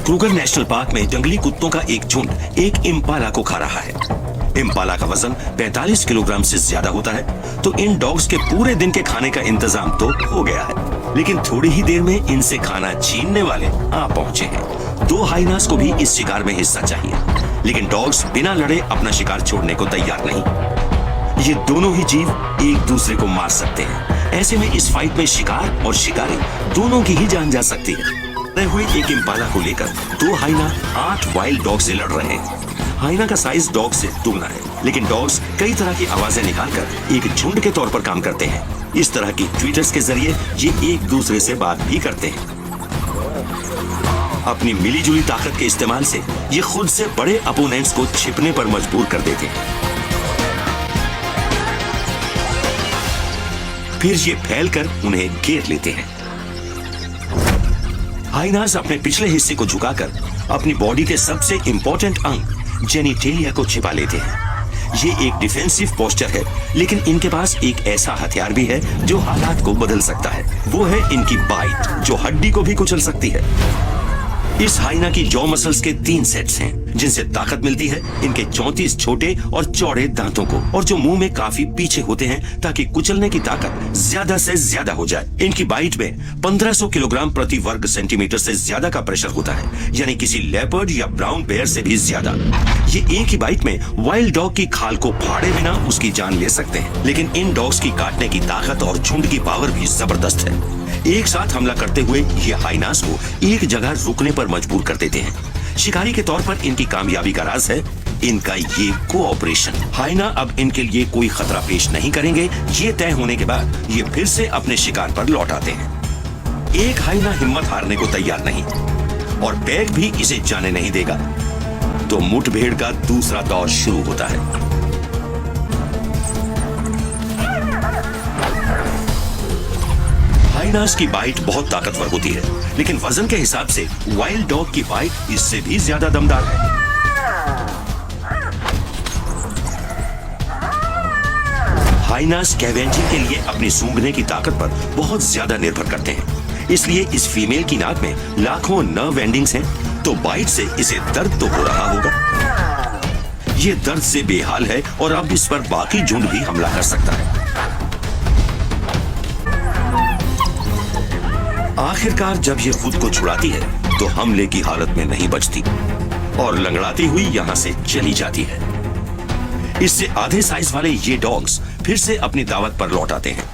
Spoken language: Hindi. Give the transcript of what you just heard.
क्रूगर नेशनल पार्क में जंगली कुत्तों का एक झुंड एक इम्पाला को खा रहा है। इम्पाला का वजन 45 किलोग्राम से ज्यादा होता है, तो इन डॉग्स के पूरे दिन के खाने का इंतजाम तो हो गया है, लेकिन थोड़ी ही देर में इनसे खाना छीनने वाले आ पहुंचे हैं। 2 हाइनास को भी इस शिकार में हिस्सा चाहिए, लेकिन डॉग्स बिना लड़े अपना शिकार छोड़ने को तैयार नहीं। ये दोनों ही जीव एक दूसरे को मार सकते हैं। ऐसे में इस फाइट में शिकार और शिकारी दोनों की ही जान जा सकती है। हुए एक इम्पाला को लेकर 2 हाइना 8 वाइल्ड डॉग से लड़ रहे हैं। हाइना का साइज डॉग से दुगना है, लेकिन डॉग्स कई तरह की आवाजें निकालकर एक झुंड के तौर पर काम करते हैं। इस तरह की ट्वीटर्स के जरिए ये एक दूसरे से बात भी करते हैं। अपनी मिलीजुली ताकत के इस्तेमाल से ये खुद से बड़े अपोनेंट्स को छिपने पर मजबूर कर देते हैं। फिर ये फैलकर उन्हें घेर लेते हैं। हाइनास अपने पिछले हिस्से को झुकाकर अपनी बॉडी के सबसे इंपॉर्टेंट अंग जेनिटेलिया को छिपा लेते हैं। ये एक डिफेंसिव पोस्चर है, लेकिन इनके पास एक ऐसा हथियार भी है जो हालात को बदल सकता है। वो है इनकी बाइट, जो हड्डी को भी कुचल सकती है। इस हाइना की जॉ मसल्स के 3 सेट्स हैं, जिनसे ताकत मिलती है इनके 34 छोटे और चौड़े दांतों को, और जो मुंह में काफी पीछे होते हैं ताकि कुचलने की ताकत ज्यादा से ज्यादा हो जाए। इनकी बाइट में 1500 किलोग्राम प्रति वर्ग सेंटीमीटर से ज्यादा का प्रेशर होता है, यानी किसी लेपर्ड या ब्राउन बेयर से भी ज्यादा। ये एक ही बाइट में वाइल्ड डॉग की खाल को फाड़े बिना उसकी जान ले सकते हैं, लेकिन इन डॉग्स की काटने की ताकत और झुंड की पावर भी जबरदस्त है। एक साथ हमला करते हुए ये हाइनास को एक जगह रुकने पर मजबूर कर देते हैं। शिकारी के तौर पर इनकी कामयाबी का राज है इनका ये कोऑपरेशन। हाइना अब इनके लिए कोई खतरा पेश नहीं करेंगे। ये तय होने के बाद ये फिर से अपने शिकार पर लौट आते हैं। एक हाइना हिम्मत हारने को तैयार नहीं, और पैक भी इसे जाने नहीं देगा। तो मुठभेड़ का दूसरा दौर शुरू होता है। हाइनास की बाइट बहुत ताकतवर होती है, लेकिन वजन के हिसाब से वाइल्ड डॉग की बाइट इससे भी ज्यादा दमदार है। हाइनास स्कैवेंजिंग के लिए अपनी सूंघने की ताकत पर बहुत ज्यादा निर्भर करते हैं, इसलिए इस फीमेल की नाक में लाखों नर्व एंडिंग्स हैं, तो बाइट से इसे दर्द तो हो रहा होगा। ये दर्द से बेहाल है और अब इस पर बाकी झुंड भी हमला कर सकता है। आखिरकार जब ये खुद को छुड़ाती है तो हमले की हालत में नहीं बचती और लंगड़ाती हुई यहां से चली जाती है। इससे आधे साइज वाले ये डॉग्स फिर से अपनी दावत पर लौट आते हैं।